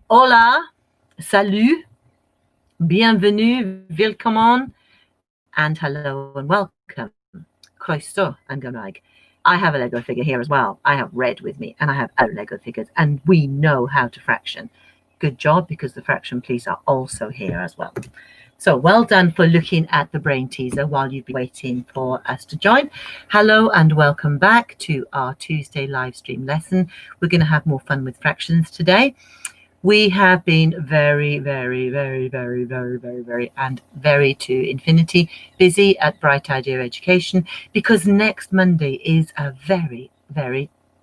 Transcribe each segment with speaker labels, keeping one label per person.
Speaker 1: Hola, salut, bienvenue, willkommen, and hello and welcome. Croeso and Gymraeg. I have a Lego figure here as well. I have red with me and I have other Lego figures, and we know how to fraction. Good job, because the fraction police are also here as well. So well done for looking at the brain teaser while you've been waiting for us to join. Hello and welcome back to our Tuesday live stream lesson. We're going to have more fun with fractions today. We have been very, and very to infinity busy at Bright Idea Education, because next Monday is a very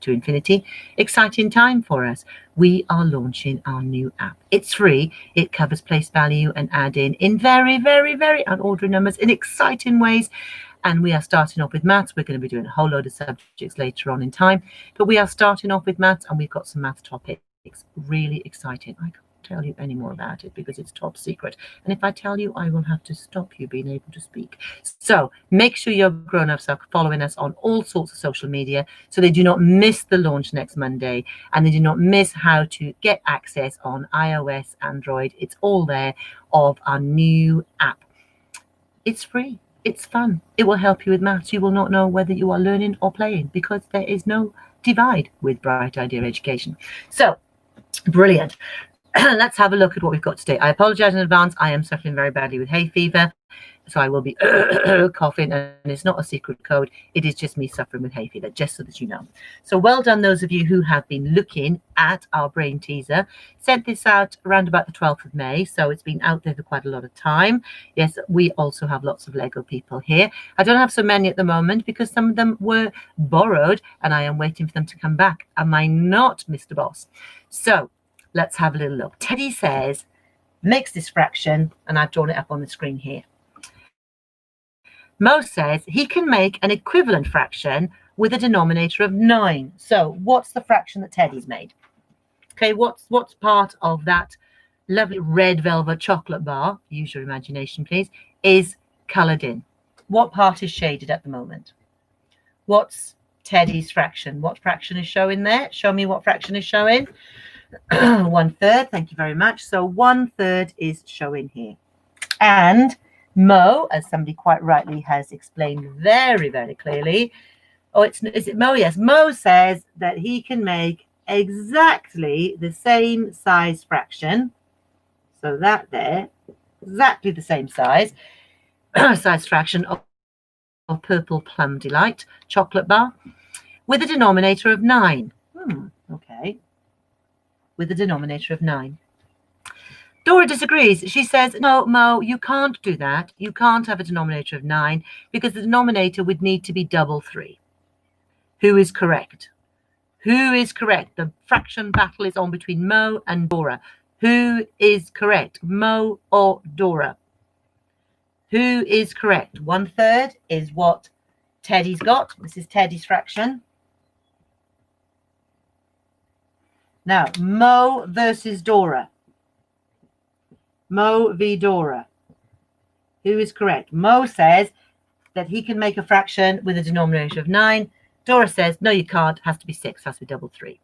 Speaker 1: to infinity exciting time for us. We are launching our new app. It's free. It covers place value and add in very unordinary numbers in exciting ways. And we are starting off with maths. We're going to be doing a whole load of subjects later on in time, but we are starting off with maths, and we've got some math topics. It's really exciting. I can't tell you any more about it because it's top secret. And if I tell you, I will have to stop you being able to speak. So make sure your grown-ups are following us on all sorts of social media so they do not miss the launch next Monday, and they do not miss how to get access on iOS, Android. It's all there of our new app. It's free. It's fun. It will help you with maths. You will not know whether you are learning or playing because there is no divide with Bright Idea Education. So, brilliant. Let's have a look at what we've got today. I apologize in advance. I am suffering very badly with hay fever, so I will be coughing, and it's not a secret code. It is just me suffering with hay fever, just so that you know. So well done those of you who have been looking at our brain teaser. Sent this out around about the 12th of May, so it's been out there for quite a lot of time. Yes, we also have lots of Lego people here. I don't have so many at the moment because some of them were borrowed and I am waiting for them to come back. Am I not, Mr. Boss? So let's have a little look. Teddy says, makes this fraction, and I've drawn it up on the screen here. Mo says he can make an equivalent fraction with a denominator of 9. So what's the fraction that Teddy's made? Okay, what's part of that lovely red velvet chocolate bar, use your imagination please, is coloured in? What part is shaded at the moment? What's Teddy's fraction? What fraction is showing there? Show me what fraction is showing. 1/3, thank you very much. So 1/3 is showing here. And Mo, as somebody quite rightly has explained very clearly, is it Mo? Yes, Mo says that he can make exactly the same size fraction. So that there, exactly the same size fraction of purple plum delight chocolate bar with a denominator of 9. Okay. With a denominator of 9. Dora disagrees. She says, no, Mo, you can't do that. You can't have a denominator of 9 because the denominator would need to be double 3. Who is correct? Who is correct? The fraction battle is on between Mo and Dora. Who is correct? Mo or Dora? Who is correct? 1/3 is what Teddy's got. This is Teddy's fraction. Now, Mo versus Dora. Mo v. Dora. Who is correct? Mo says that he can make a fraction with a denominator of 9. Dora says, no, you can't. Has to be 6. Has to be double 3.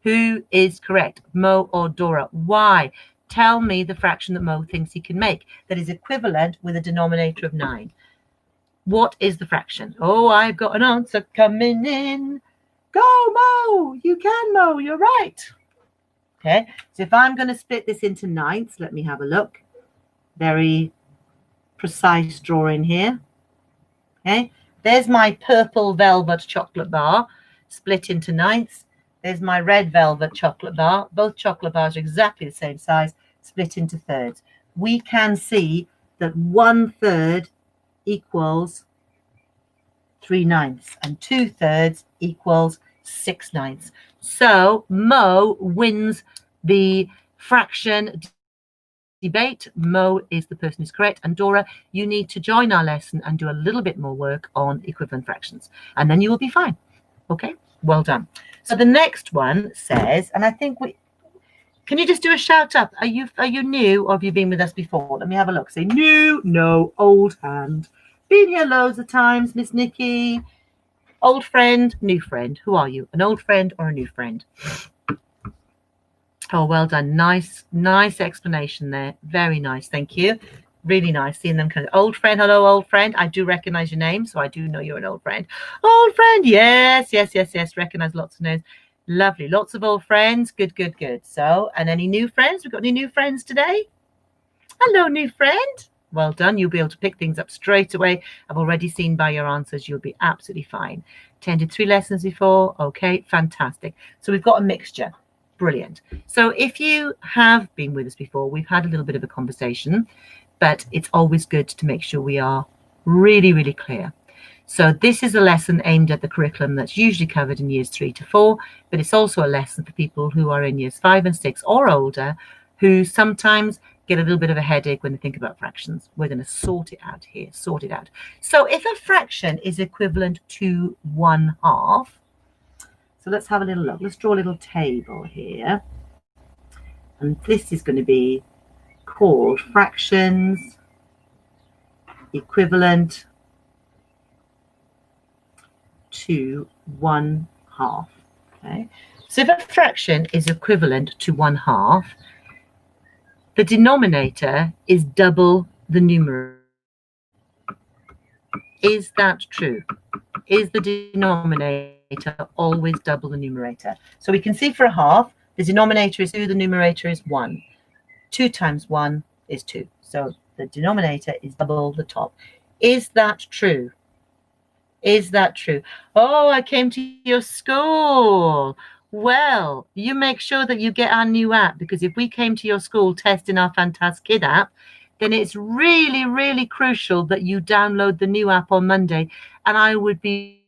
Speaker 1: Who is correct? Mo or Dora? Why? Tell me the fraction that Mo thinks he can make that is equivalent with a denominator of 9. What is the fraction? Oh, I've got an answer coming in. Go, Mo. You can, Mo. You're right. Okay, so if I'm going to split this into 9ths, let me have a look. Very precise drawing here. Okay, there's my purple velvet chocolate bar split into 9ths. There's my red velvet chocolate bar. Both chocolate bars are exactly the same size, split into 1/3. We can see that 1/3 equals 3/9, and 2/3 equals 6/9. So Mo wins the fraction debate. Mo is the person who's correct, and Dora, you need to join our lesson and do a little bit more work on equivalent fractions, and then you will be fine. Okay, well done. So the next one says, and I think can you just do a shout up? Are you new, or have you been with us before? Let me have a look. Say new, no, old hand. Been here loads of times, Miss Nikki. Old friend, new friend. Who are you? An old friend or a new friend? Oh, well done. Nice explanation there. Very nice. Thank you. Really nice seeing them kind of old friend. Hello, old friend. I do recognize your name, so I do know you're an old friend. Old friend. Yes. Recognize lots of names. Lovely. Lots of old friends. Good. So, and any new friends? We've got any new friends today? Hello, new friend. Well done. You'll be able to pick things up straight away. I've already seen by your answers you'll be absolutely fine. Attended 3 lessons before. Okay, fantastic. So we've got a mixture. Brilliant. So if you have been with us before, we've had a little bit of a conversation, but it's always good to make sure we are really clear. So this is a lesson aimed at the curriculum that's usually covered in years 3 to 4, but it's also a lesson for people who are in years 5 and 6 or older, who sometimes get a little bit of a headache when they think about fractions. We're going to sort it out here, sort it out. So if a fraction is equivalent to 1/2, so let's have a little look. Let's draw a little table here. And this is going to be called fractions equivalent to 1/2. Okay. So if a fraction is equivalent to 1/2, the denominator is double the numerator. Is that true? Is the denominator always double the numerator? So we can see for a half, the denominator is 2, the numerator is 1. 2 times 1 is 2. So the denominator is double the top. Is that true? Is that true? Oh, I came to your school. Well, you make sure that you get our new app, because if we came to your school testing our Fantastic Kid app, then it's really crucial that you download the new app on Monday, and I would be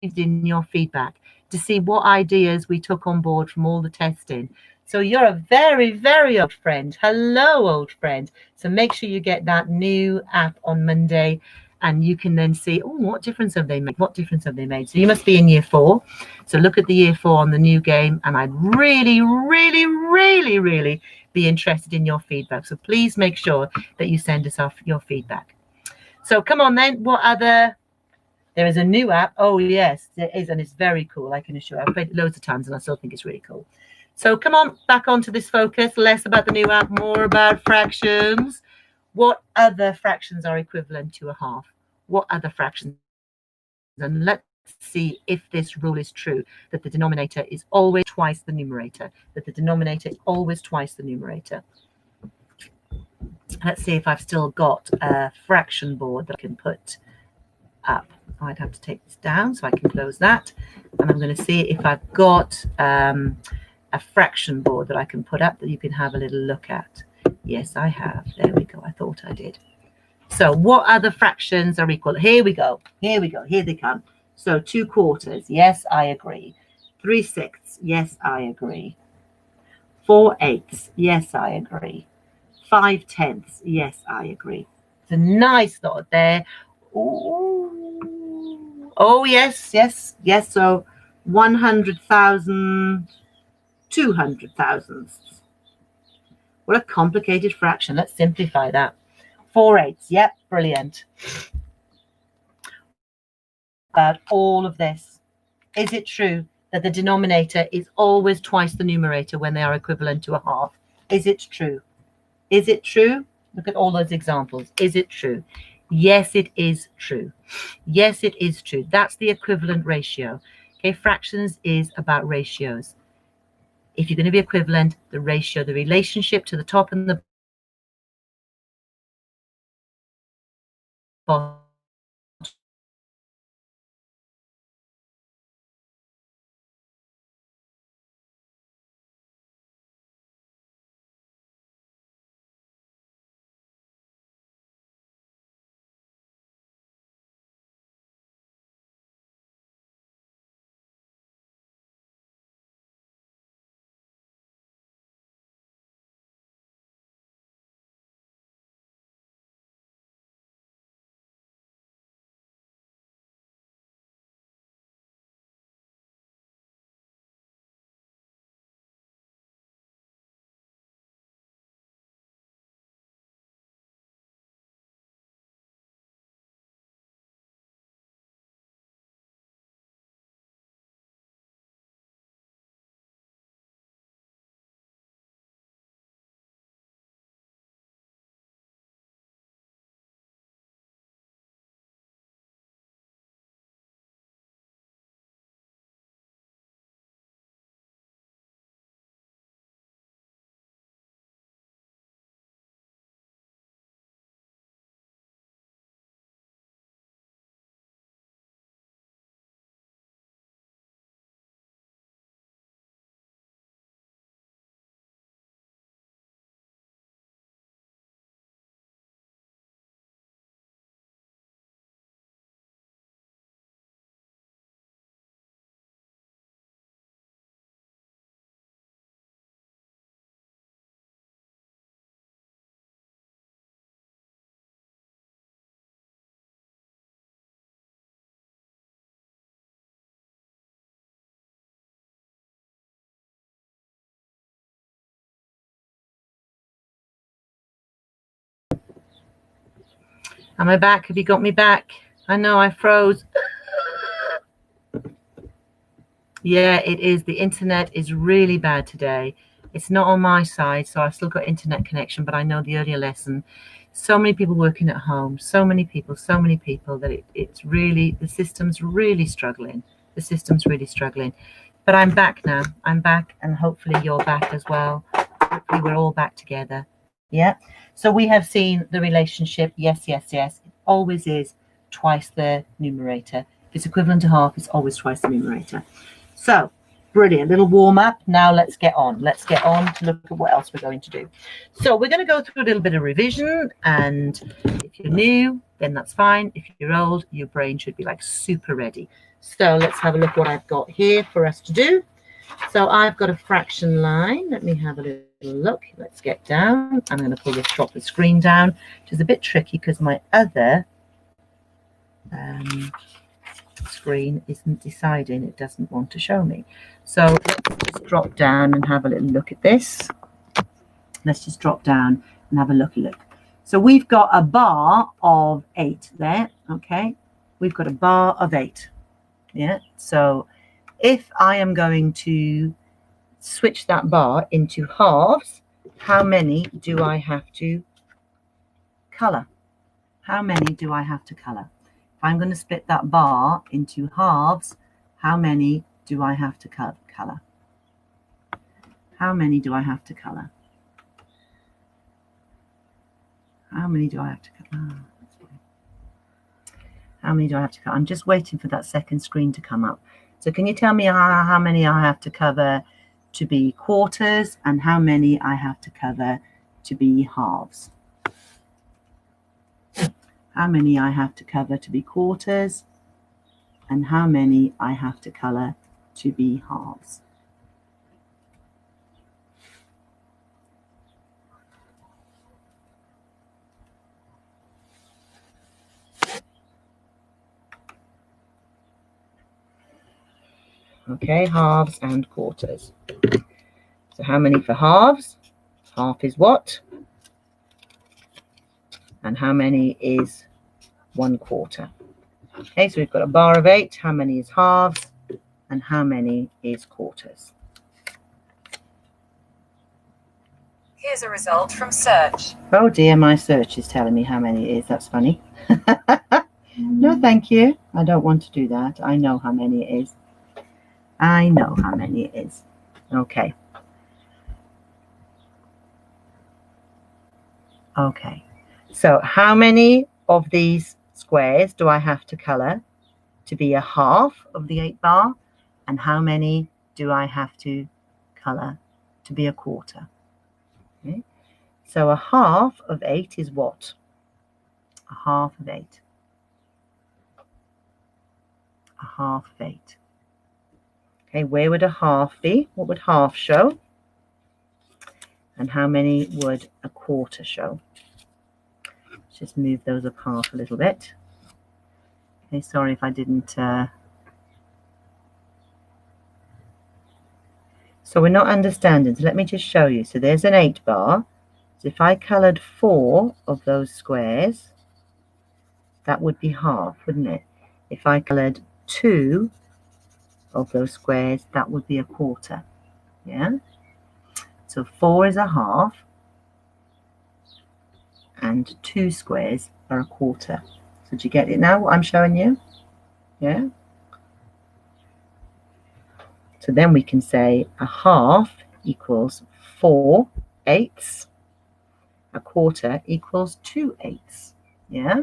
Speaker 1: in your feedback to see what ideas we took on board from all the testing. So you're a very old friend. Hello, old friend. So make sure you get that new app on Monday, and you can then see, oh, what difference have they made? What difference have they made? So you must be in year 4. So look at the year 4 on the new game, and I'd really be interested in your feedback. So please make sure that you send us off your feedback. So come on then. What other? There is a new app. Oh, yes, there is, and it's very cool, I can assure you. I've played it loads of times, and I still think it's really cool. So come on, back onto this focus. Less about the new app, more about fractions. What other fractions are equivalent to 1/2? What other fractions? And let's see if this rule is true, that the denominator is always twice the numerator. That the denominator is always twice the numerator. Let's see if I've still got a fraction board that I can put up. I'd have to take this down so I can close that. And I'm going to see if I've got a fraction board that I can put up that you can have a little look at. Yes, I have. There we go. I thought I did. So what other fractions are equal? Here we go. Here they come. So 2/4. Yes, I agree. 3/6. Yes, I agree. 4/8. Yes, I agree. 5/10. Yes, I agree. It's a nice thought there. Ooh. Oh, yes. So 100,000, 200,000. What a complicated fraction. Let's simplify that. 4/8. Yep, brilliant. About all of this, is it true that the denominator is always twice the numerator when they are equivalent to 1/2? Is it true? Is it true? Look at all those examples. Is it true? Yes, it is true. Yes, it is true. That's the equivalent ratio. Okay, fractions is about ratios. If you're going to be equivalent, the ratio, the relationship to the top and the bottom Am I back? Have you got me back? I know I froze. Yeah, it is. The internet is really bad today. It's not on my side, so I've still got internet connection, but I know the earlier lesson. So many people working at home, so many people that it's really, the system's really struggling. The system's really struggling. But I'm back now. I'm back, and hopefully you're back as well. Hopefully we're all back together. Yeah. So we have seen the relationship. Yes, yes, yes. It always is twice the numerator. If it's equivalent to half, it's always twice the numerator. So, brilliant. Little warm up. Now let's get on. Let's get on to look at what else we're going to do. So we're going to go through a little bit of revision. And if you're new, then that's fine. If you're old, your brain should be like super ready. So let's have a look what I've got here for us to do. So I've got a fraction line. Let me have a little look. Let's get down. I'm going to drop the screen down, which is a bit tricky because my other screen isn't deciding. It doesn't want to show me. So let's just drop down and have a little look at this. Let's just drop down and have a look. So we've got a bar of 8 there. Okay. We've got a bar of 8. Yeah. So if I am going to switch that bar into halves, how many do I have to color? How many do I have to color? If I'm going to split that bar into halves, how many do I have to color? How many do I have to color? How many do I have to color? How many do I have to color? I'm just waiting for that second screen to come up. So can you tell me how many I have to cover to be quarters and how many I have to cover to be halves? How many I have to cover to be quarters and how many I have to color to be halves? Okay, halves and quarters. So how many for halves? Half is what? And how many is 1/4? Okay, so we've got a bar of 8. How many is halves? And how many is quarters?
Speaker 2: Here's a result from search.
Speaker 1: Oh dear, my search is telling me how many it is. That's funny. No, thank you. I don't want to do that. I know how many it is. I know how many it is. Okay. Okay. So how many of these squares do I have to color to be a half of the 8 bar? And how many do I have to color to be a quarter? Okay. So a half of 8 is what? A half of 8. A half of 8. Okay, where would a half be? What would half show? And how many would a quarter show? Let's just move those apart a little bit. Okay, sorry if I didn't. So we're not understanding. So let me just show you. So there's an 8 bar. So if I colored 4 of those squares, that would be half, wouldn't it? If I colored 2 of those squares, that would be a quarter. Yeah. So 4 is a half, and 2 squares are a quarter. So do you get it now, what I'm showing you? Yeah. So then we can say a half equals 4/8. A quarter equals 2/8. Yeah.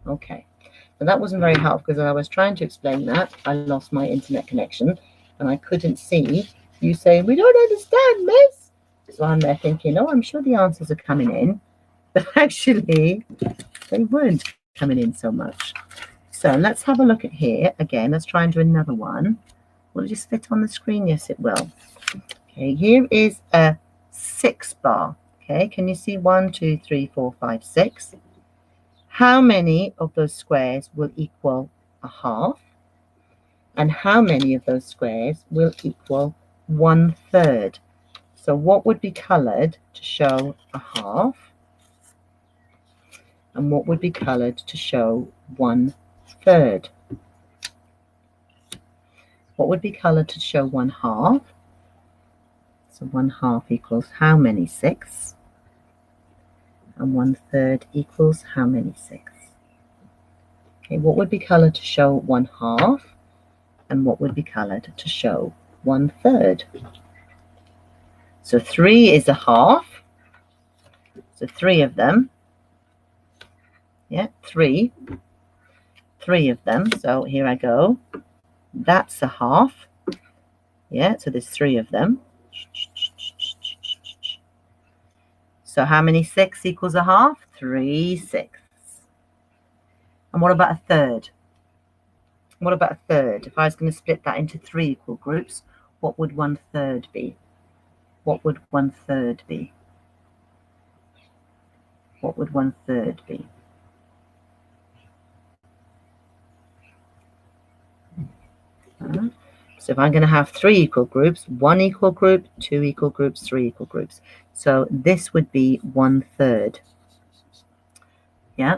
Speaker 1: Okay. And that wasn't very helpful because as I was trying to explain that, I lost my internet connection and I couldn't see you saying, "We don't understand, miss." So I'm there thinking, oh, I'm sure the answers are coming in. But actually, they weren't coming in so much. So let's have a look at here. Again, let's try and do another one. Will it just fit on the screen? Yes, it will. Okay, here is a 6 bar. Okay, can you see 1, 2, 3, 4, 5, 6? How many of those squares will equal a half? And how many of those squares will equal 1/3? So what would be colored to show a half? And what would be coloured to show 1/3? What would be coloured to show 1/2? So 1/2 equals how many 6? And 1/3 equals how many 6? Okay, what would be coloured to show 1/2? And what would be coloured to show 1/3? So 3 is a half. So 3 of them. Yeah, 3 of them. So here I go. That's a half. Yeah, so there's 3 of them. So how many 6 equals a half? 3 6ths. And what about a third? What about a third? If I was going to split that into 3 equal groups, what would 1/3 be? What would 1/3 be? What would 1/3 be? So if I'm going to have 3 equal groups, 1 equal group, 2 equal groups, 3 equal groups. So this would be 1/3. Yeah,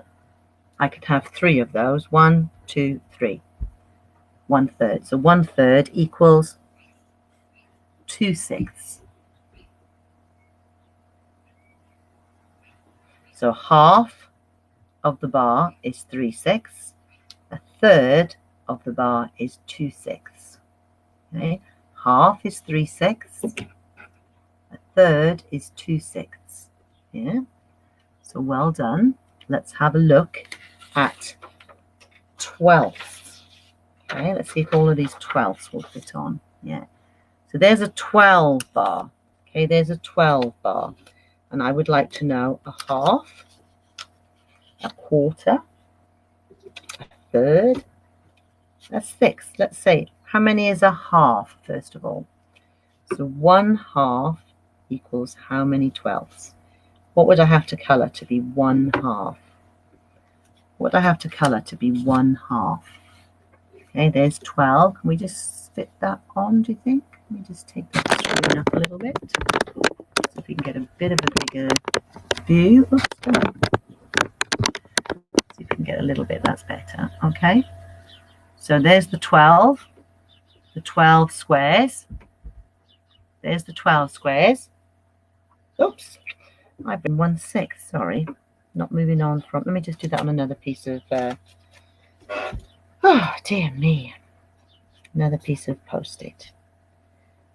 Speaker 1: I could have 3 of those. 1, 2, 3. 1/3. So 1/3 equals 2 6ths. So half of the bar is 3 6ths. A third of the bar is 2 6ths. Okay, half is 3 6ths. A third is 2 6ths. Yeah, so well done. Let's have a look at 12ths. Okay, let's see if all of these 12ths will fit on. Yeah, so there's a 12 bar. Okay, there's a 12 bar. And I would like to know a half, a quarter, a third, a sixth. Let's say, how many is a half, first of all? So 1/2 equals how many 12ths? What would I have to colour to be 1/2? What would I have to colour to be 1/2? Okay, there's 12. Can we just fit that on, do you think? Let me just take that screen up a little bit. So if we can get a bit of a bigger view. Oops, see if we can get a little bit, that's better. Okay, so there's the 12 squares. There's the 12 squares. Oops, I've been 1/6, sorry. Not moving on from, let me just do that on another piece of, oh dear me. Another piece of Post-it.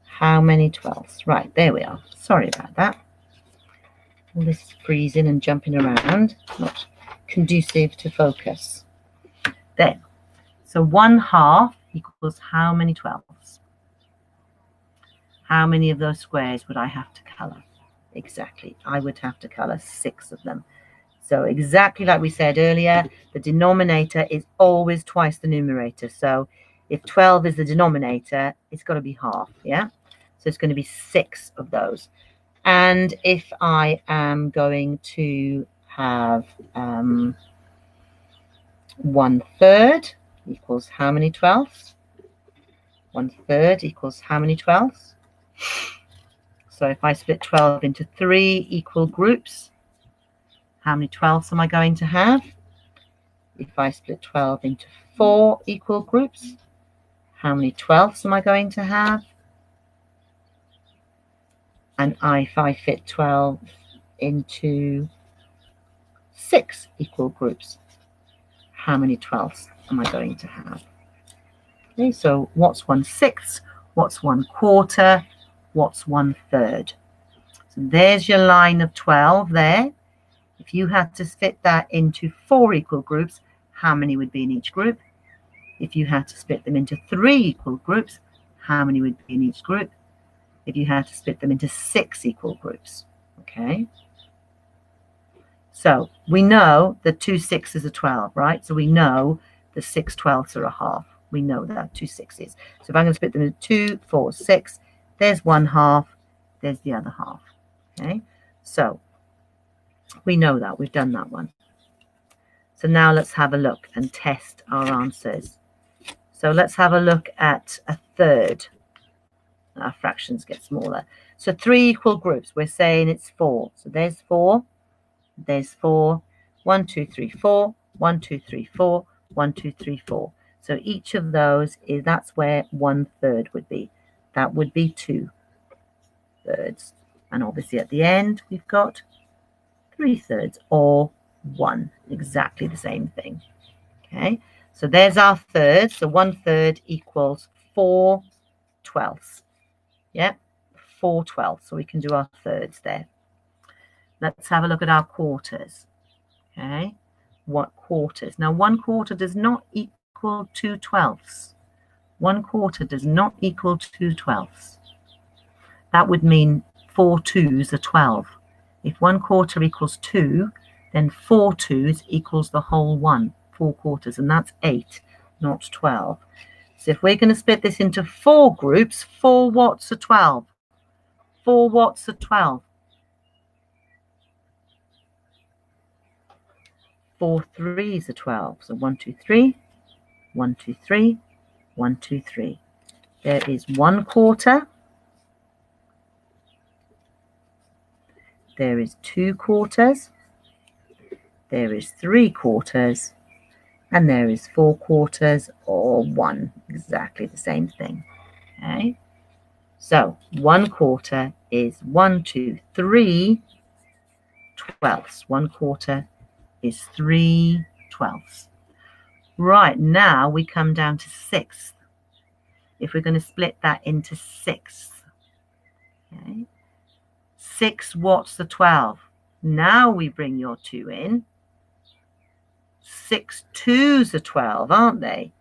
Speaker 1: How many 12ths? Right, there we are. Sorry about that. All this freezing and jumping around, not conducive to focus. There. So 1/2 equals how many 12ths? How many of those squares would I have to colour? Exactly. I would have to colour 6 of them. So exactly like we said earlier, the denominator is always twice the numerator. So if 12 is the denominator, it's got to be half, yeah? So it's going to be 6 of those. And if I am going to have 1/3 equals how many 12ths? 1/3 equals how many 12ths? So if I split 12 into 3 equal groups, how many 12ths am I going to have? If I split 12 into 4 equal groups, how many 12ths am I going to have? And if I fit 12 into 6 equal groups, how many 12ths am I going to have? Okay, so what's 1/6? What's 1/4? What's 1/3? So there's your line of 12 there. If you had to fit that into 4 equal groups, how many would be in each group? If you had to split them into 3 equal groups, how many would be in each group? If you had to split them into 6 equal groups, okay? So we know that 2 6s are 12, right? So we know the 6 12ths are a half. We know that 2 6s. So if I'm going to split them into 2, 4, 6, there's 1/2, there's the other half, okay? So we know that. We've done that one. So now let's have a look and test our answers. So let's have a look at a third. Our fractions get smaller. So 3 equal groups. We're saying it's 4. So there's 4. There's 4. 1, 2, 3, 4, 1, 2, 3, 4, 1, 2, 3, 4. So each of those is, that's where 1/3 would be. That would be 2/3. And obviously at the end, we've got 3/3 or 1, exactly the same thing. Okay, so there's our thirds. So 1/3 equals 4/12. Yeah, 4/12. So we can do our thirds there. Let's have a look at our quarters. Okay, what quarters? Now 1/4 does not equal 2/12. 1/4 does not equal 2/12. That would mean 4 2s are 12. If 1/4 equals 2, then 4 2s equals the whole 1, 4/4, and that's 8, not 12. So if we're going to split this into 4 groups, 4 watts are 12. 4 watts are 12. 4 3s are 12. So 1, 2, 3, 1, 2, 3, 1, 2, 3. There is 1/4. There is 2/4. There is 3/4. And there is 4/4 or 1. Exactly the same thing. Okay. So 1/4 is 1, 2, 3 twelfths. 1/4 is 3/12. Right, now we come down to 6th. If we're going to split that into 6th, okay, 6 watts are 12. Now we bring your 2 in. 6 2s are 12, aren't they?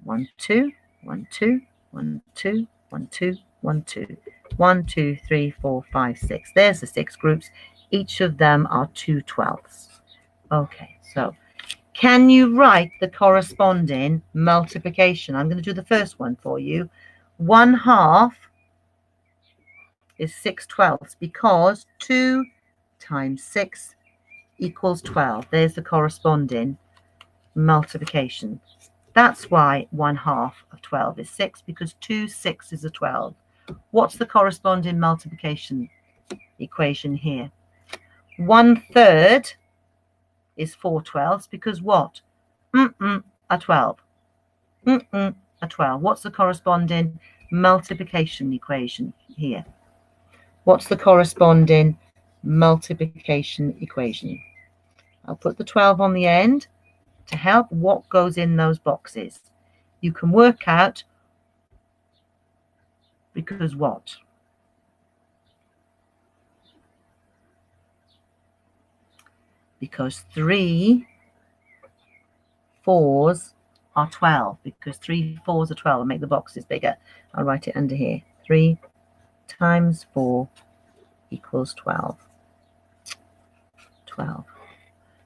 Speaker 1: 1, 2, 1, 2, 1, 2, 1, 2, 1, 2. 1, 2, 3, 4, 5, 6. There's the 6 groups. Each of them are 2/12. Okay, so can you write the corresponding multiplication? I'm going to do the first one for you. 1/2 is 6/12 because 2 times 6 equals 12. There's the corresponding multiplication. That's why 1/2 of 12 is 6, because 2 6s are 12. What's the corresponding multiplication equation here? 1/3 is 4/12 because what? A 12. A 12. What's the corresponding multiplication equation here? What's the corresponding multiplication equation? I'll put the 12 on the end to help what goes in those boxes. You can work out because what? Because 3 4s are 12. Because 3 4s are 12. I'll make the boxes bigger. I'll write it under here. 3 times 4 equals 12. 12.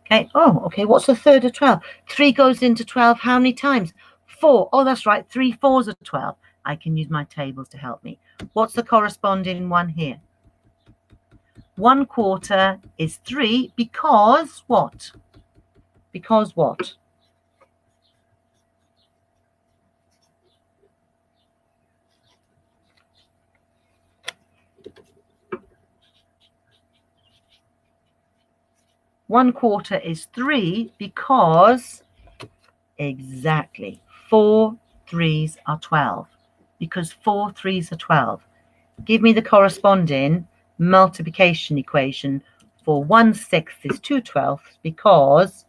Speaker 1: Okay. Oh, okay. What's a third of 12? 3 goes into 12 how many times? 4. Oh, that's right. 3 4s are 12. I can use my tables to help me. What's the corresponding one here? 1/4 is 3 because what? Because what? One quarter is 3 because exactly 4 3s are 12. Because 4 3s are 12. Give me the corresponding multiplication equation for 1/6 is 2/12 because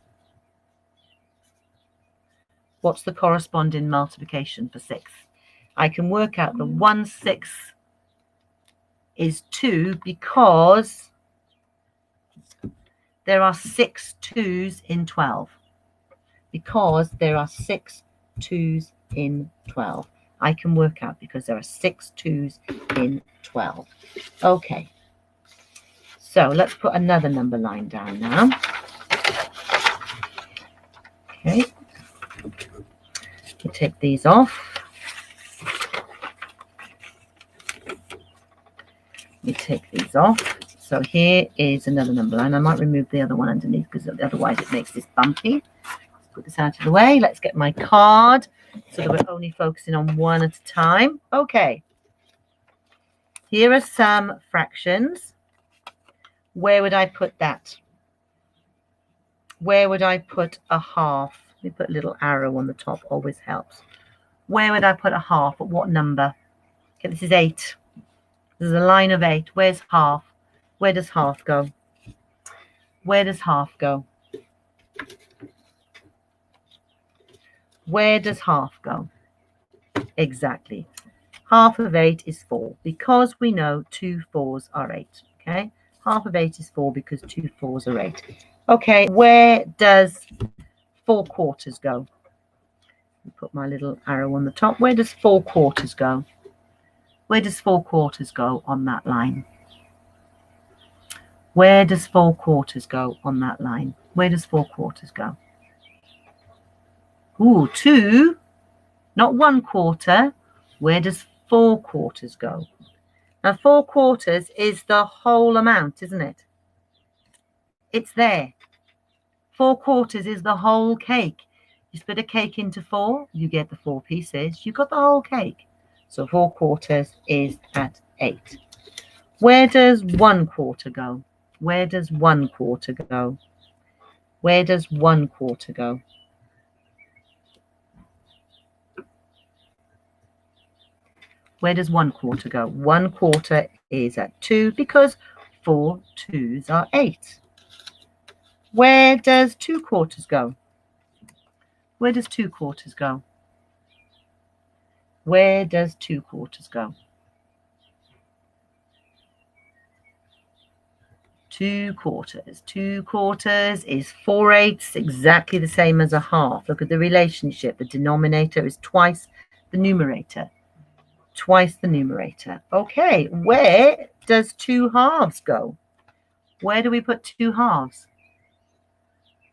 Speaker 1: what's the corresponding multiplication for 6? I can work out the 1/6 is 2 because there are 6 2s in 12. Because there are 6 2s in 12. I can work out because there are 6 2s in 12. Okay. So let's put another number line down now. Okay. We take these off. We take these off. So here is another number line. I might remove the other one underneath because otherwise it makes this bumpy. Let's put this out of the way. Let's get my card so that we're only focusing on one at a time. Okay. Here are some fractions. Where would I put that? where would I put a half? Let me put a little arrow on the top, always helps. Where would I put a half? At what number? Okay, this is 8. This is a line of 8. Where's half? Where does half go? Where does half go? Where does half go? Exactly. Half of 8 is 4 because we know 2 4s are 8. Okay, half of 8 is 4 because 2 4s are 8. Okay, where does 4 quarters go? Put my little arrow on the top. Where does 4 quarters go? Where does 4 quarters go on that line? Where does 4 quarters go on that line? Where does 4 quarters go? Ooh, 2, not 1 quarter. Where does 4 quarters go? Now, 4 quarters is the whole amount, isn't it? It's there. 4 quarters is the whole cake. You split a cake into 4, you get the 4 pieces. You got the whole cake. So 4 quarters is at 8. Where does 1 quarter go? Where does 1 quarter go? Where does 1 quarter go? Where does 1 quarter go? 1 quarter is at 2 because 4 2s are 8. Where does 2 quarters go? Where does 2 quarters go? Where does 2 quarters go? 2 quarters. 2 quarters is 4 eighths, exactly the same as a half. Look at the relationship. The denominator is twice the numerator. Twice the numerator. Okay, where does 2 halves go? Where do we put 2 halves?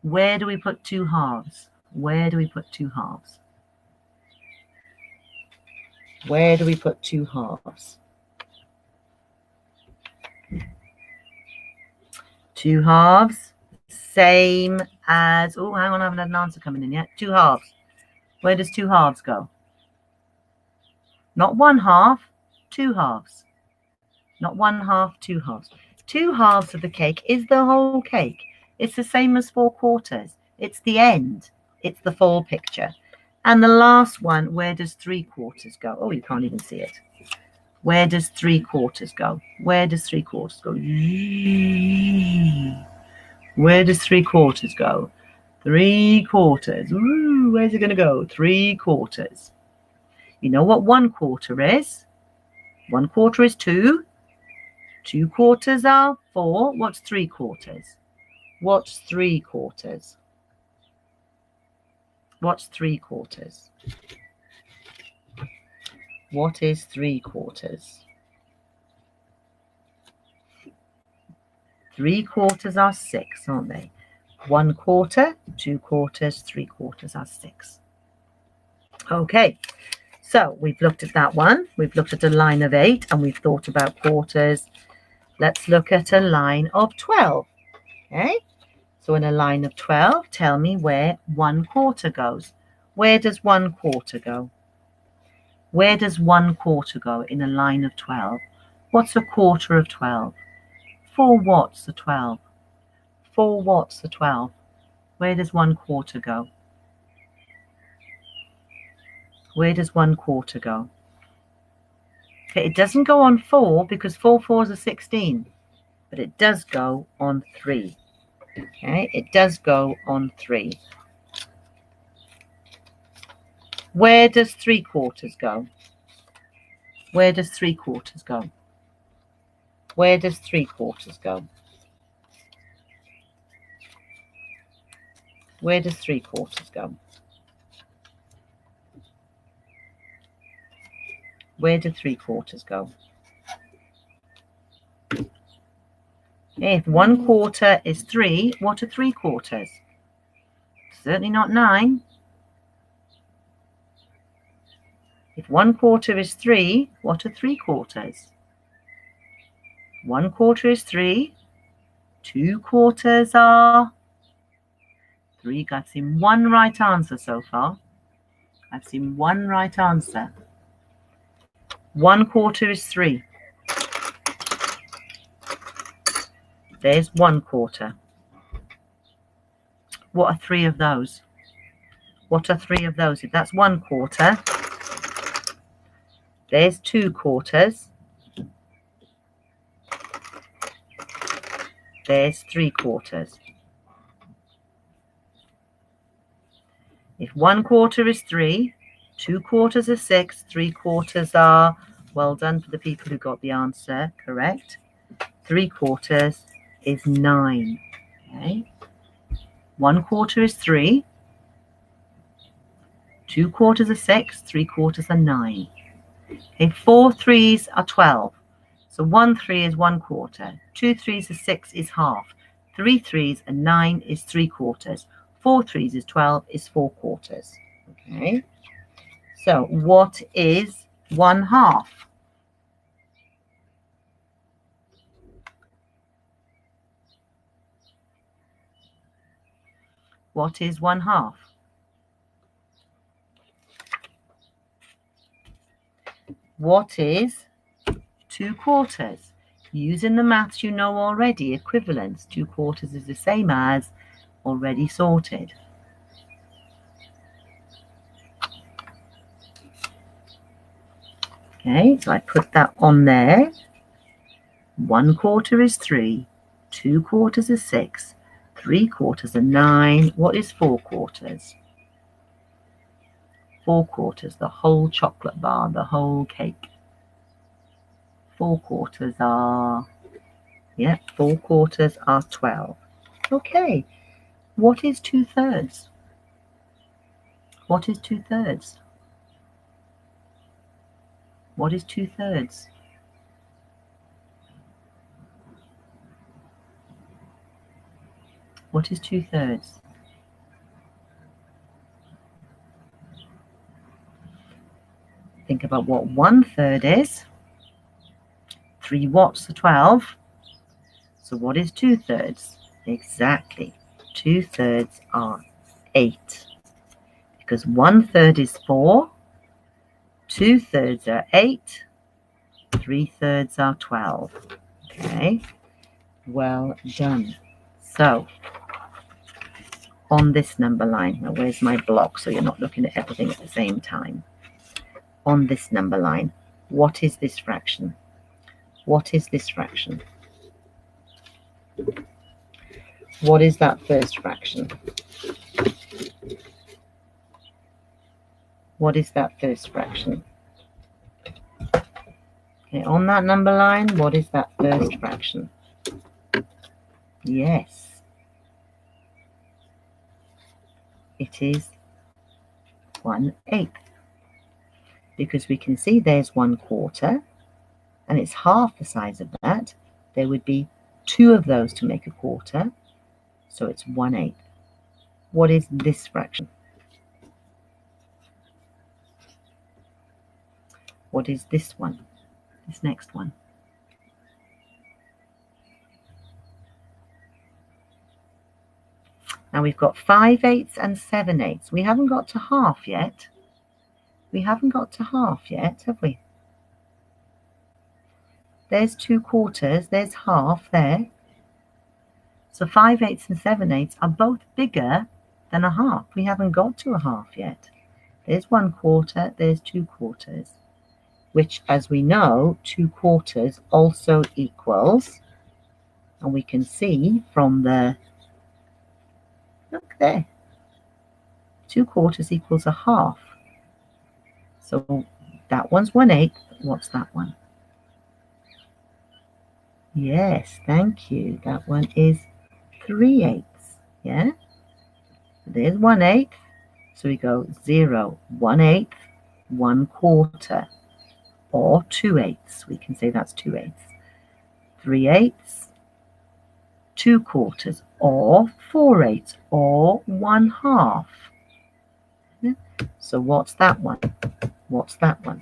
Speaker 1: Where do we put 2 halves? Where do we put 2 halves? Where do we put 2 halves? 2 halves, same as, oh, hang on, I haven't had an answer coming in yet. 2 halves. Where does 2 halves go? Not 1 half, 2 halves. Not 1 half, 2 halves. 2 halves of the cake is the whole cake. It's the same as 4 quarters. It's the end. It's the full picture. And the last one, where does 3 quarters go? Oh, you can't even see it. Where does 3 quarters go? Where does 3 quarters go? Where does 3 quarters go? 3 quarters. Ooh, where's it going to go? 3 quarters. You know what 1 quarter is? 1 quarter is 2. 2 quarters are 4. What's 3 quarters? What's 3 quarters? What's 3 quarters? What is 3 quarters? 3 quarters are 6, aren't they? 1 quarter, 2 quarters, 3 quarters are 6. Okay, so we've looked at that one. We've looked at a line of 8 and we've thought about quarters. Let's look at a line of 12. Okay, so in a line of 12, tell me where 1 quarter goes. Where does 1 quarter go? Where does 1 quarter go in a line of 12? What's a quarter of 12? 4 watts are 12. 4 watts are 12. Where does 1 quarter go? Where does 1 quarter go? Okay, it doesn't go on 4 because 4 4s are 16, but it does go on 3. Okay, it does go on 3. Where does 3 quarters go? Where does 3 quarters go? Where does 3 quarters go? Where does 3 quarters go? Where do 3 quarters go? If 1 quarter is 3, what are 3 quarters? Certainly not 9. If 1 quarter is 3, what are 3 quarters? 1 quarter is 3. 2 quarters are 3. I've seen 1 right answer so far. I've seen 1 right answer. 1 quarter is 3. There's 1 quarter. What are 3 of those? What are 3 of those? If that's 1/4, there's 2/4. There's 3/4. If 1/4 is 3, 2/4 are 6, 3/4 are, well done for the people who got the answer correct. 3/4 is 9. Okay. 1/4 is 3, 2/4 are 6, 3/4 are 9. Okay, 4 3s are 12. So 1 3 is 1/4. 2 3s are 6 is half. 3 3s are 9 is 3/4. 4 3s is 12 is 4/4. Okay. So what is 1/2? What is 1/2? What is 2/4? Using the maths you know already, equivalence. 2/4 is the same as already sorted. Okay, so I put that on there. 1/4 is 3, 2/4 is 6, 3/4 are 9. What is 4/4? 4/4, the whole chocolate bar, the whole cake. 4/4 are, yeah, 4/4 are 12. Okay, what is 2/3? What is 2/3? What is 2/3? What is 2/3? Think about what 1/3 is. 3 watts are 12. So what is 2/3? Exactly. 2/3 are 8. Because 1/3 is 4. 2/3 are 8. 3/3 are 12. Okay. Well done. So on this number line, now where's my block so you're not looking at everything at the same time? On this number line, what is this fraction? What is this fraction? What is that first fraction? What is that first fraction? Okay, on that number line, what is that first fraction? Yes, it is 1/8. Because we can see there's 1/4, and it's half the size of that. There would be 2 of those to make a quarter, so it's 1/8. What is this fraction? What is this one? This next one? Now we've got 5/8 and 7/8. We haven't got to half yet. We haven't got to half yet, have we? There's 2/4, there's half there. So 5/8 and 7/8 are both bigger than a half. We haven't got to a half yet. There's 1/4, there's 2/4, which, as we know, 2/4 also equals, and we can see from the, look there, 2/4 equals a half. So that one's 1/8. What's that one? Yes, thank you. That one is 3/8. Yeah. There's 1/8. So we go 0, 1/8, 1/4, or 2/8. We can say that's 2/8. 3/8, 2/4, or 4/8, or 1/2. Yeah. So what's that one? What's that one?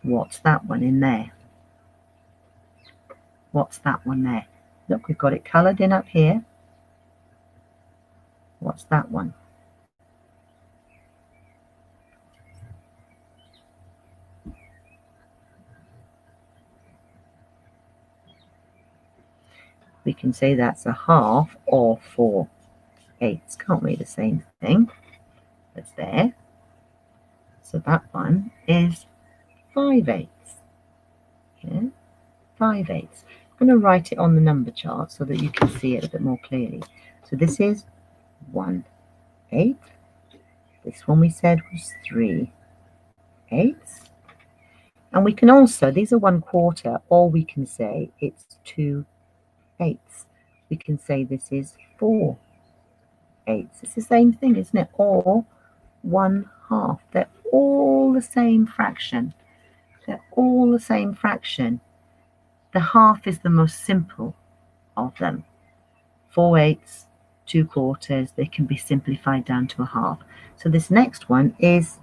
Speaker 1: What's that one in there? What's that one there? Look, we've got it coloured in up here. What's that one? we can say that's a half or 4/8. Can't we? The same thing that's there. So that one is 5/8. Yeah, 5/8. I'm going to write it on the number chart so that you can see it a bit more clearly. So this is 1/8. This one we said was 3/8. And we can also, these are 1/4, or we can say it's 2/8. We can say this is 4/8. It's the same thing, isn't it? Or 1/2. They're all the same fraction. They're all the same fraction. The half is the most simple of them. 4/8, 2/4, they can be simplified down to a half. So this next one is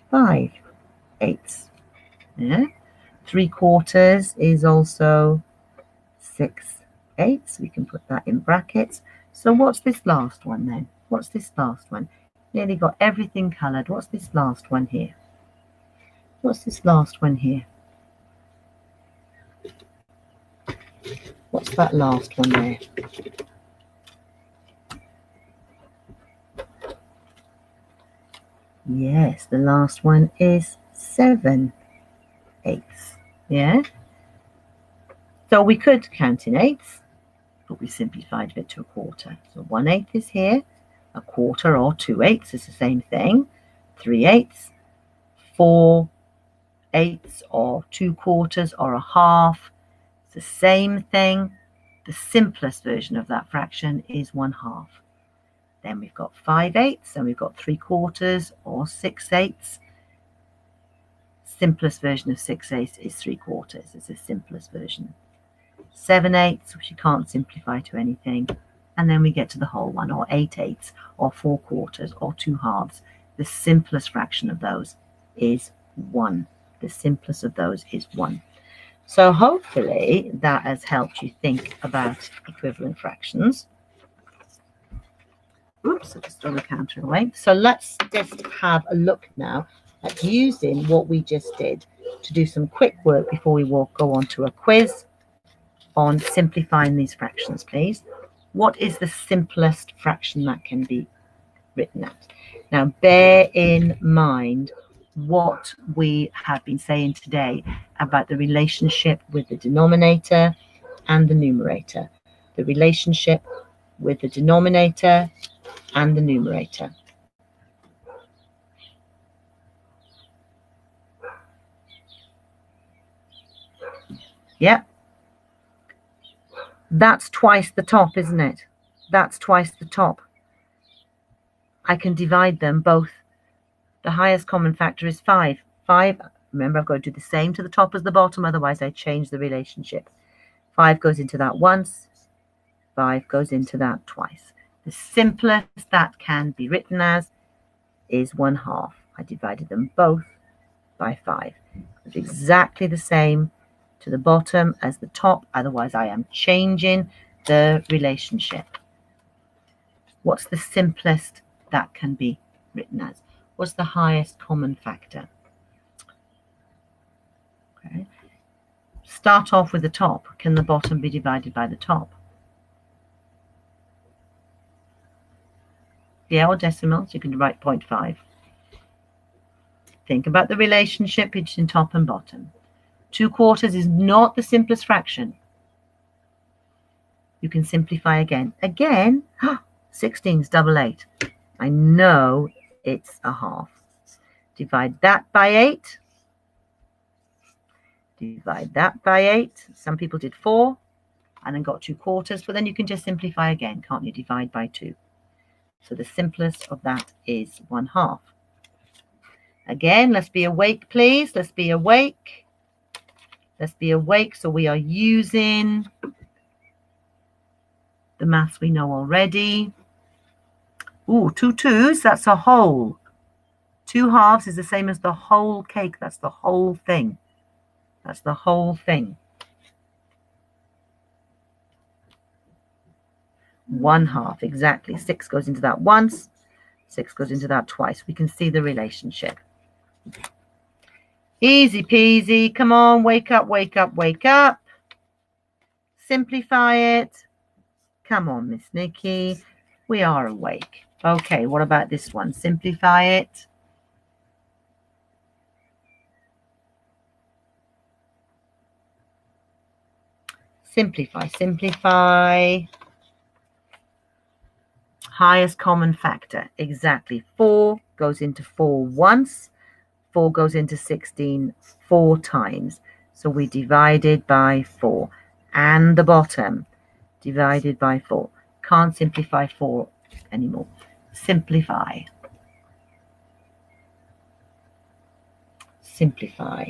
Speaker 1: 5/8. Yeah. 3/4 is also 6/8. We can put that in brackets. So what's this last one then? What's this last one? Nearly got everything coloured. What's this last one here? What's this last one here? What's that last one there? Yes, the last one is 7/8. Yeah. So we could count in eighths, but we simplified it to a quarter. So 1/8 is here. A quarter or 2/8 is the same thing. 3/8, 4/8 or 2/4 or a half. It's the same thing. The simplest version of that fraction is 1/2. Then we've got 5/8 and we've got 3/4 or 6/8. Simplest version of 6/8 is 3/4. It's the simplest version. 7/8, which you can't simplify to anything. And then we get to the whole one, or 8/8 or 4/4 or 2/2. The simplest fraction of those is 1. The simplest of those is 1. So hopefully that has helped you think about equivalent fractions. Oops, I just throw the counter away. So let's just have a look now at using what we just did to do some quick work before we go on to a quiz on simplifying these fractions, please. What is the simplest fraction that can be written as? Now, bear in mind what we have been saying today about the relationship with the denominator and the numerator. The relationship with the denominator and the numerator. Yeah. That's twice the top, isn't it? That's twice the top. I can divide them both. The highest common factor is 5. 5, remember, I've got to do the same to the top as the bottom, otherwise I change the relationship. 5 goes into that once, 5 goes into that twice. The simplest that can be written as is 1/2. I divided them both by 5. It's exactly the same to the bottom as the top, otherwise I am changing the relationship. What's the simplest that can be written as? What's the highest common factor? Okay. Start off with the top. Can the bottom be divided by the top? Yeah, or decimals, you can write 0.5. Think about the relationship between top and bottom. 2/4 is not the simplest fraction. You can simplify again. Again, 16 is 8. I know it's a half. Divide that by 8. Divide that by 8. Some people did 4 and then got 2/4, but then you can just simplify again, can't you? Divide by 2. So the simplest of that is 1/2. Again, let's be awake, please. Let's be awake. Let's be awake. So we are using the maths we know already. Ooh, 2 2s, that's a whole. 2 halves is the same as the whole cake. That's the whole thing. That's the whole thing. 1/2, exactly. 6 goes into that once. 6 goes into that twice. We can see the relationship. Easy peasy. Come on, wake up, wake up, wake up. simplify it. Come on, Miss Nikki. We are awake. Okay, what about this one? Simplify it. Simplify, simplify. Highest common factor. Exactly. 4 goes into 4 once. 4 goes into 16 4 times. So we divided by 4. And the bottom, divided by 4. Can't simplify 4 anymore. Simplify. Simplify.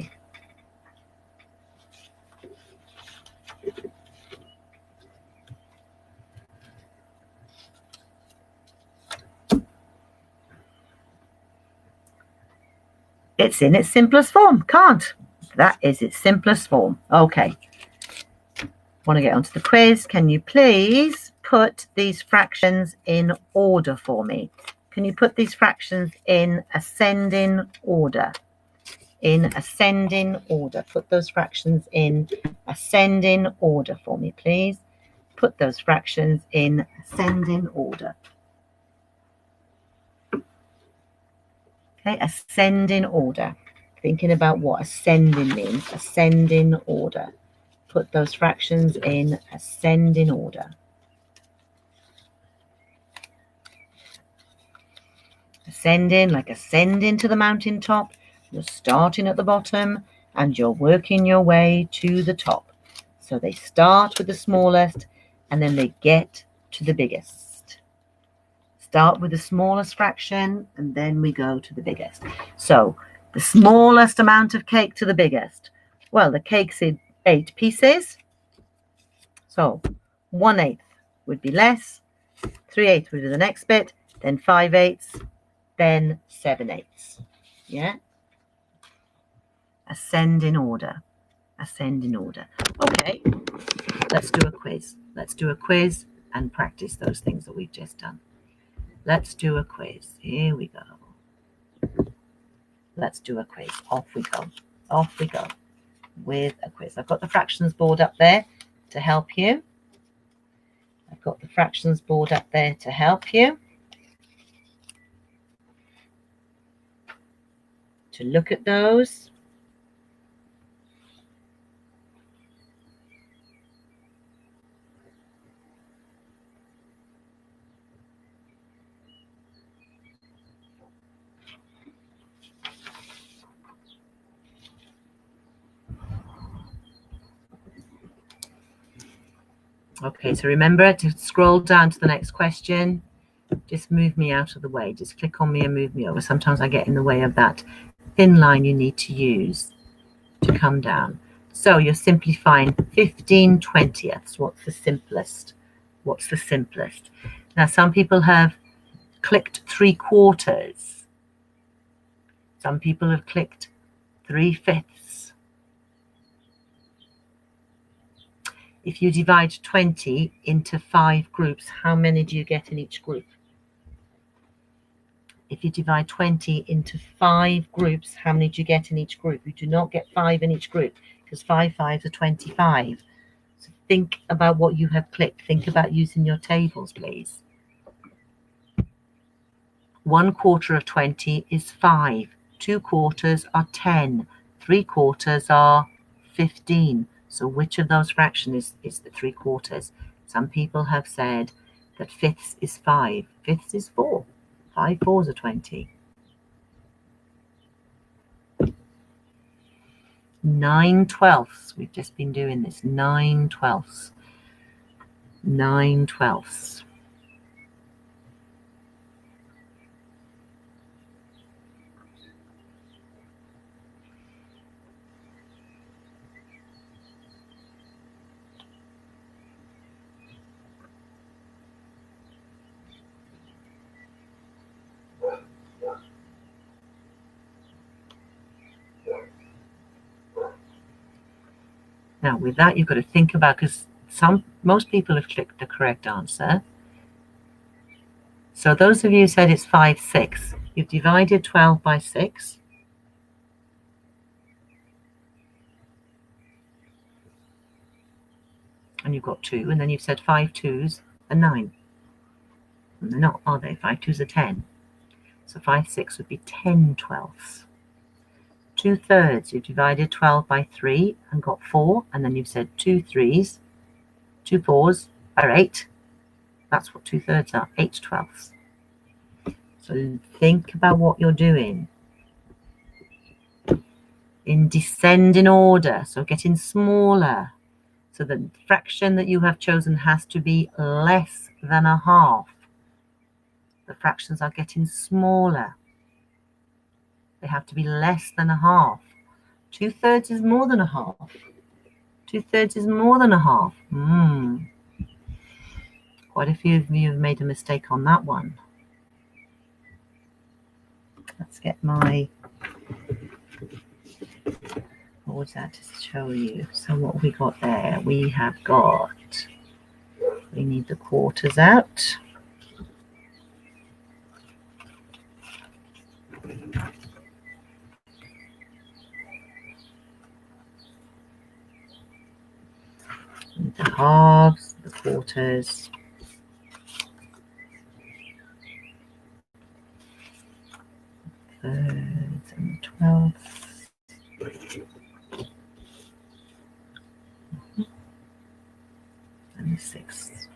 Speaker 1: It's in its simplest form. Can't. That is its simplest form. Okay. Want to get onto the quiz. Can you please put these fractions in order for me? Can you put these fractions in ascending order? In ascending order. Put those fractions in ascending order for me, please. Put those fractions in ascending order. Okay, ascending order. Thinking about what ascending means. Ascending order. Put those fractions in ascending order. Ascending, like ascending to the mountaintop. You're starting at the bottom and you're working your way to the top. So they start with the smallest and then they get to the biggest. Start with the smallest fraction and then we go to the biggest. So the smallest amount of cake to the biggest. Well, the cake's in 8 pieces. So 1/8 would be less. 3/8 would be the next bit. Then 5/8, then 7/8. Yeah? Ascend in order. Ascend in order. Okay, let's do a quiz. Let's do a quiz and practice those things that we've just done. Let's do a quiz. Here we go. Let's do a quiz. Off we go. Off we go with a quiz. I've got the fractions board up there to help you. I've got the fractions board up there to help you. To look at those. Okay, so remember to scroll down to the next question. Just move me out of the way. Just click on me and move me over. Sometimes I get in the way of that thin line you need to use to come down. So you're simplifying 15/20ths. What's the simplest? What's the simplest? Now, some people have clicked 3/4. Some people have clicked 3/5. If you divide 20 into 5 groups, how many do you get in each group? If you divide 20 into 5 groups, how many do you get in each group? You do not get 5 in each group because 5 5s are 25. So think about what you have clicked. Think about using your tables, please. 1/4 of 20 is 5. 2/4 are 10. 3/4 are 15. So which of those fractions is the 3/4? Some people have said that 5ths is 5. 5ths is 4. 5 4s are 20. 9/12. We've just been doing this. 9/12. 9/12. Now, with that, you've got to think about, because most people have clicked the correct answer. So those of you who said it's 5/6, you've divided 12 by 6. and you've got 2, and then you've said 5 2s are 9. And they're not, are they? 5 2s are 10. So 5 6 would be 10 twelfths. 2/3, you've divided 12 by 3 and got 4, and then you've said 2 3s, 2 4s are 8. That's what 2/3 are, 8 twelfths. So think about what you're doing in descending order, so getting smaller. So the fraction that you have chosen has to be less than a half. The fractions are getting smaller. They have to be less than a half. 2/3 is more than a half. 2/3 is more than a half. Quite a few of you have made a mistake on that one. Let's get my, what was that to show you? So what have we got there? We have got, we need the quarters out. The halves, the quarters, thirds and the 12ths, and the 6ths.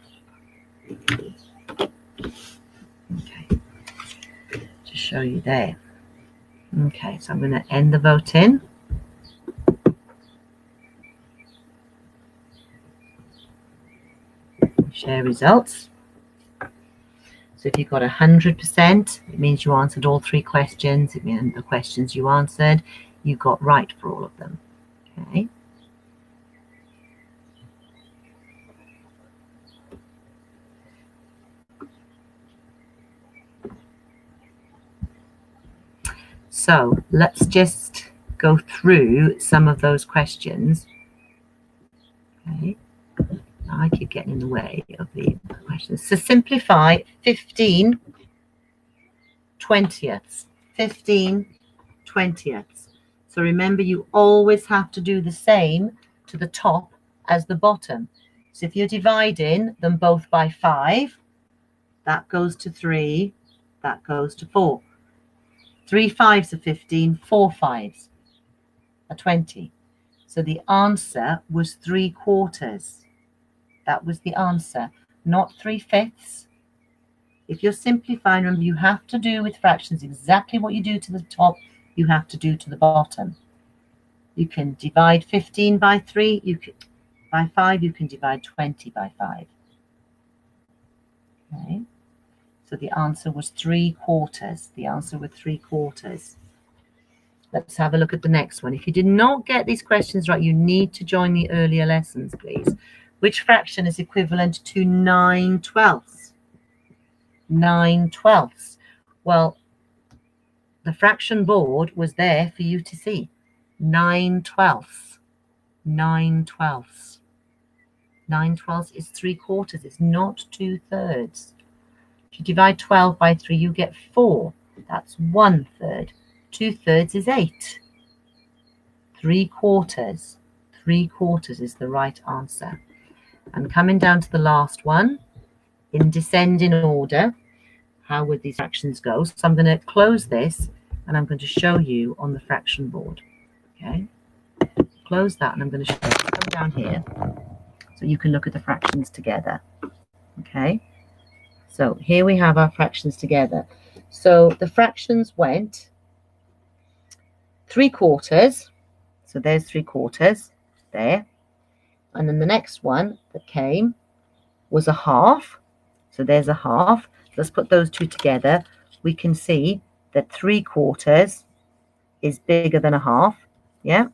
Speaker 1: Okay, to show you there. Okay, so I'm going to end the voting. Share results. So if you got 100%, it means you answered all 3 questions. It means the questions you answered, you got right for all of them. Okay. So let's just go through some of those questions. Okay. I keep getting in the way of the questions. So simplify 15 20ths. 15 20ths. So remember, you always have to do the same to the top as the bottom. So if you're dividing them both by 5, that goes to 3, that goes to 4. 3 5s are 15, 4 5s are 20. So the answer was 3/4. That was the answer, not 3/5. If you're simplifying them, you have to do with fractions exactly what you do to the top, you have to do to the bottom. You can divide 15 by 3, you can, by 5, you can divide 20 by 5. Okay, so the answer was 3/4. The answer was 3/4. Let's have a look at the next one. If you did not get these questions right, you need to join the earlier lessons, please. Which fraction is equivalent to 9/12? 9/12. Well, the fraction board was there for you to see. 9/12. 9/12. 9/12 is 3/4. It's not 2/3. If you divide 12 by 3, you get 4. That's 1/3. 2/3 is 8. 3/4. 3/4 is the right answer. And coming down to the last one, in descending order, how would these fractions go? So I'm going to close this and I'm going to show you on the fraction board. Okay, close that and I'm going to show you. Come down here so you can look at the fractions together. Okay, so here we have our fractions together. So the fractions went 3/4. So there's 3/4 there. And then the next one that came was a half. So there's a half. Let's put those two together. We can see that 3/4 is bigger than a half. Yeah.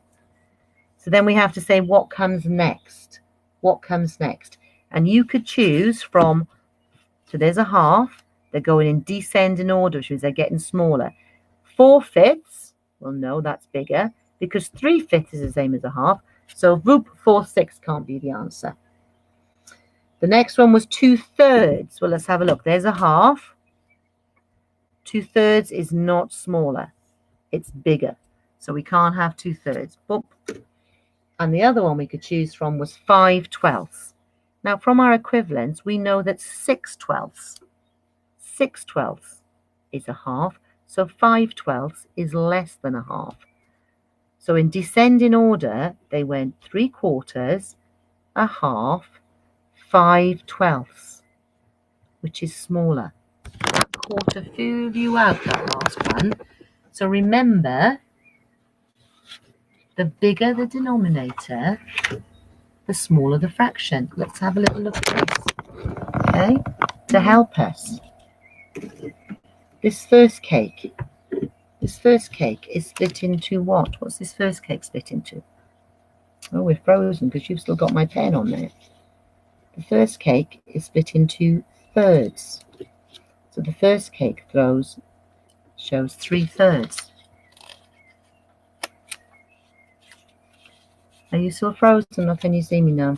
Speaker 1: So then we have to say what comes next. What comes next? And you could choose from, so there's a half. They're going in descending order, which means they're getting smaller. 4/5. Well, no, that's bigger because 3/5 is the same as a half. So 4/6 can't be the answer. The next one was 2/3. Well, let's have a look. There's a half. 2/3 is not smaller. It's bigger. So we can't have 2/3. Boop. And the other one we could choose from was 5/12. Now, from our equivalents, we know that 6/12 is a half, so 5/12 is less than a half. So in descending order, they went 3/4, a half, 5/12, which is smaller. That quarter flew you out, that last one. So remember, the bigger the denominator, the smaller the fraction. Let's have a little look at this, okay, to help us. This first cake is split into what? What's this first cake split into? Oh, we're frozen because you've still got my pen on there. The first cake is split into thirds. So the first cake shows 3/3. Are you still frozen or can you see me now?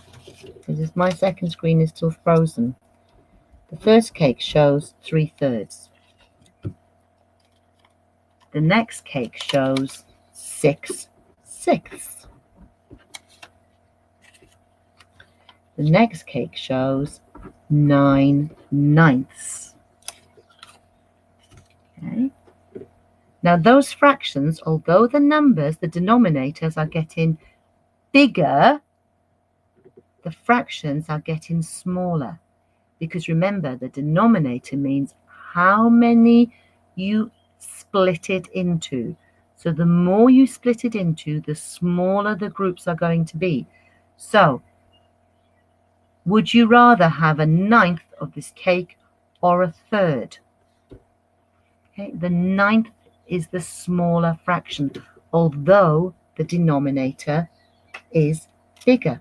Speaker 1: Because my second screen is still frozen. The first cake shows 3/3. The next cake shows 6/6. The next cake shows 9/9. Okay. Now those fractions, although the numbers, the denominators are getting bigger, the fractions are getting smaller. Because remember, the denominator means how many you split it into. So the more you split it into, the smaller the groups are going to be. So would you rather have 1/9 of this cake or 1/3? Okay, the 1/9 is the smaller fraction, although the denominator is bigger.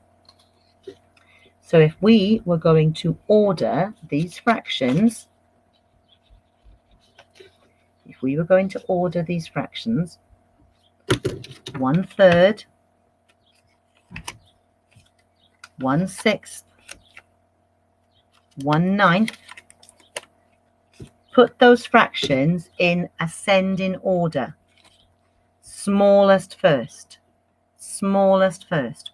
Speaker 1: So if we were going to order these fractions, 1/3, 1/6, 1/9, put those fractions in ascending order. Smallest first.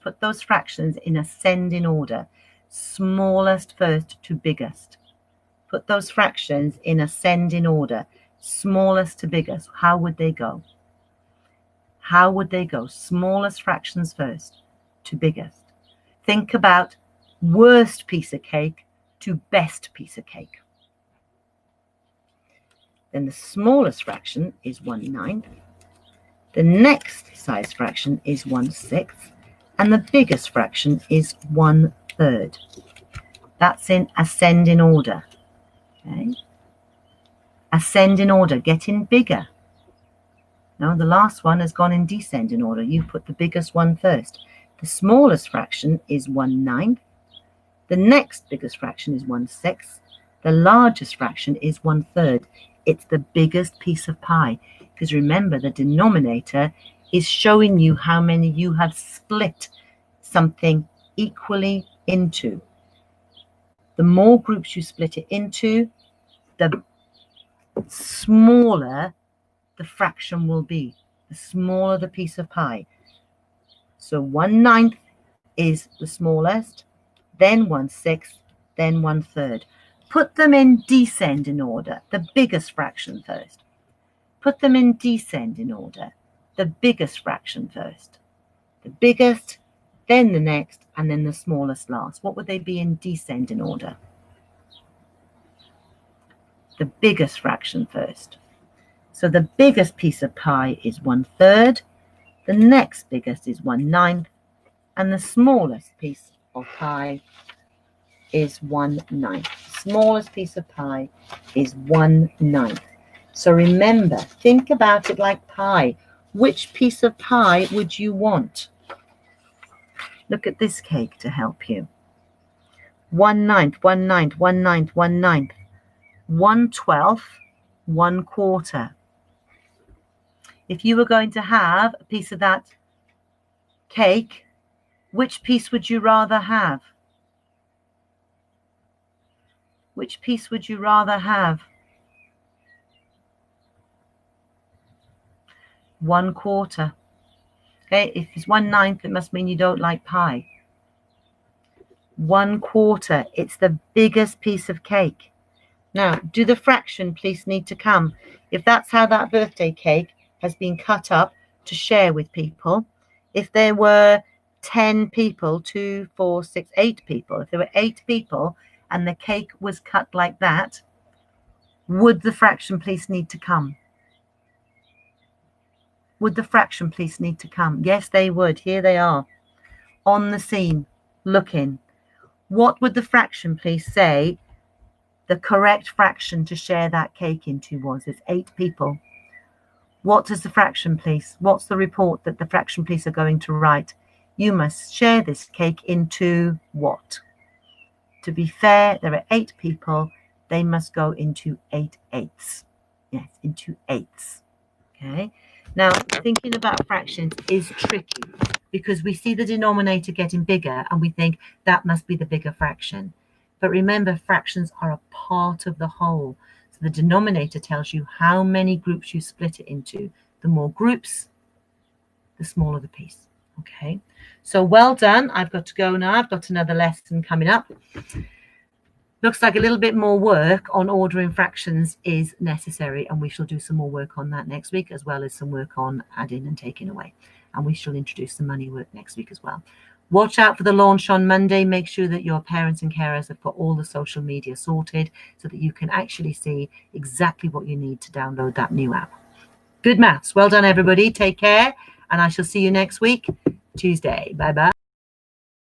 Speaker 1: Put those fractions in ascending order. Smallest first to biggest. Put those fractions in ascending order. Smallest to biggest. How would they go? Smallest fractions first to biggest. Think about worst piece of cake to best piece of cake. Then the smallest fraction is 1/9. The next size fraction is 1/6. And the biggest fraction is 1/3. That's in ascending order. Okay. Ascending order, getting bigger. Now the last one has gone in descending order. You put the biggest one first. The smallest fraction is 1/9. The next biggest fraction is 1/6. The largest fraction is 1/3. It's the biggest piece of pie. Because remember, the denominator is showing you how many you have split something equally into. The more groups you split it into, the smaller the fraction will be, the smaller the piece of pie. So 1/9 is the smallest, then 1/6, then 1/3. Put them in descending order, the biggest fraction first. Put them in descending order, the biggest fraction first. The biggest, then the next, and then the smallest last. What would they be in descending order? The biggest fraction first. So the biggest piece of pie is 1/3, the next biggest is 1/9, and the smallest piece of pie is 1/9. Smallest piece of pie is 1/9. So remember, think about it like pie. Which piece of pie would you want? Look at this cake to help you. 1/9, 1/9, 1/9, 1/9. 1/12, 1/4. If you were going to have a piece of that cake, which piece would you rather have? Which piece would you rather have? 1/4. Okay, if it's 1/9, it must mean you don't like pie. 1/4. It's the biggest piece of cake. Now, do the fraction please need to come? If that's how that birthday cake has been cut up to share with people, if there were 10 people, 2, 4, 6, 8 people, if there were 8 people and the cake was cut like that, would the fraction please need to come? Would the fraction please need to come? Yes, they would. Here they are on the scene looking. What would the fraction please say the correct fraction to share that cake into was? It's 8 people. What does the fraction police? What's the report that the fraction police are going to write? You must share this cake into what? To be fair, there are 8 people. They must go into 8 eighths. Yes, into eighths. Okay. Now, thinking about fractions is tricky because we see the denominator getting bigger and we think that must be the bigger fraction. But remember, fractions are a part of the whole. So the denominator tells you how many groups you split it into. The more groups, the smaller the piece. Okay, so well done. I've got to go now. I've got another lesson coming up. Looks like a little bit more work on ordering fractions is necessary, and we shall do some more work on that next week, as well as some work on adding and taking away. And we shall introduce some money work next week as well. Watch out for the launch on Monday. Make sure that your parents and carers have got all the social media sorted so that you can actually see exactly what you need to download that new app. Good maths. Well done, everybody. Take care, and I shall see you next week, Tuesday. Bye-bye.